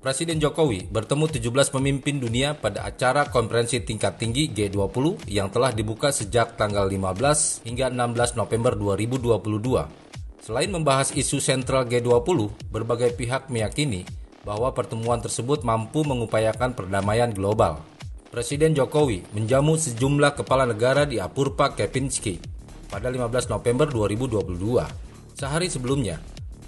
Presiden Jokowi bertemu 17 pemimpin dunia pada acara konferensi tingkat tinggi G20 yang telah dibuka sejak tanggal 15 hingga 16 November 2022. Selain membahas isu sentral G20, berbagai pihak meyakini bahwa pertemuan tersebut mampu mengupayakan perdamaian global. Presiden Jokowi menjamu sejumlah kepala negara di Apurva Kempinski pada 15 November 2022. Sehari sebelumnya,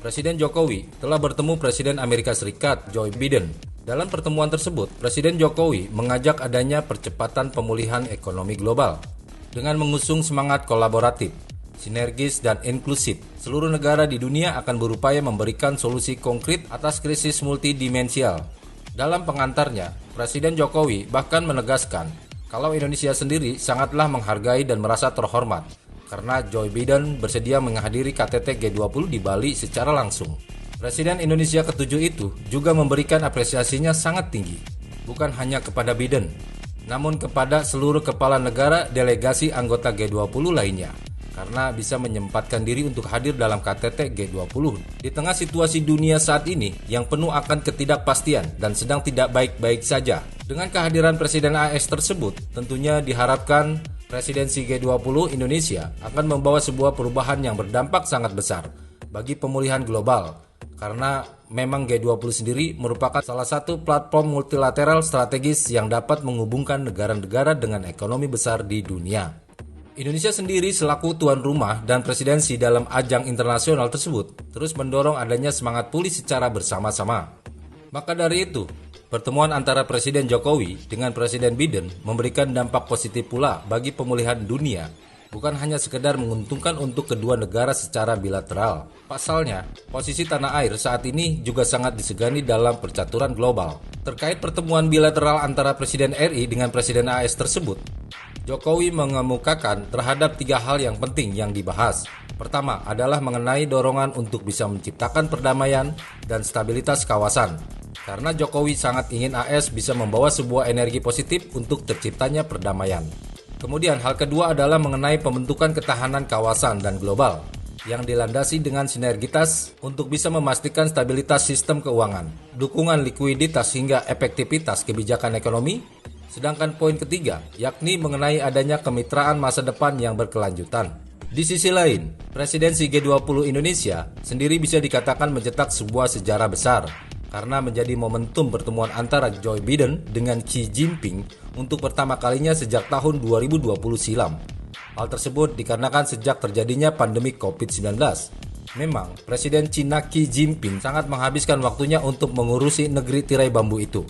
Presiden Jokowi telah bertemu Presiden Amerika Serikat Joe Biden. Dalam pertemuan tersebut, Presiden Jokowi mengajak adanya percepatan pemulihan ekonomi global dengan mengusung semangat kolaboratif, sinergis, dan inklusif. Seluruh negara di dunia akan berupaya memberikan solusi konkret atas krisis multidimensial. Dalam pengantarnya, Presiden Jokowi bahkan menegaskan kalau Indonesia sendiri sangatlah menghargai dan merasa terhormat karena Joe Biden bersedia menghadiri KTT G20 di Bali secara langsung. Presiden Indonesia ketujuh itu juga memberikan apresiasinya sangat tinggi, bukan hanya kepada Biden, namun kepada seluruh kepala negara delegasi anggota G20 lainnya, karena bisa menyempatkan diri untuk hadir dalam KTT G20 di tengah situasi dunia saat ini yang penuh akan ketidakpastian dan sedang tidak baik-baik saja. Dengan kehadiran Presiden AS tersebut, tentunya diharapkan Presidensi G20 Indonesia akan membawa sebuah perubahan yang berdampak sangat besar bagi pemulihan global, karena memang G20 sendiri merupakan salah satu platform multilateral strategis yang dapat menghubungkan negara-negara dengan ekonomi besar di dunia. Indonesia sendiri selaku tuan rumah dan presidensi dalam ajang internasional tersebut terus mendorong adanya semangat pulih secara bersama-sama. Maka dari itu, pertemuan antara Presiden Jokowi dengan Presiden Biden memberikan dampak positif pula bagi pemulihan dunia, bukan hanya sekedar menguntungkan untuk kedua negara secara bilateral. Pasalnya, posisi tanah air saat ini juga sangat disegani dalam percaturan global. Terkait pertemuan bilateral antara Presiden RI dengan Presiden AS tersebut, Jokowi mengemukakan terhadap 3 hal yang penting yang dibahas. Pertama adalah mengenai dorongan untuk bisa menciptakan perdamaian dan stabilitas kawasan. Karena Jokowi sangat ingin AS bisa membawa sebuah energi positif untuk terciptanya perdamaian. Kemudian hal kedua adalah mengenai pembentukan ketahanan kawasan dan global yang dilandasi dengan sinergitas untuk bisa memastikan stabilitas sistem keuangan, dukungan likuiditas hingga efektivitas kebijakan ekonomi. Sedangkan poin ketiga yakni mengenai adanya kemitraan masa depan yang berkelanjutan. Di sisi lain, Presidensi G20 Indonesia sendiri bisa dikatakan mencetak sebuah sejarah besar karena menjadi momentum pertemuan antara Joe Biden dengan Xi Jinping untuk pertama kalinya sejak tahun 2020 silam. Hal tersebut dikarenakan sejak terjadinya pandemi COVID-19. Memang, Presiden Cina Xi Jinping sangat menghabiskan waktunya untuk mengurusi negeri tirai bambu itu.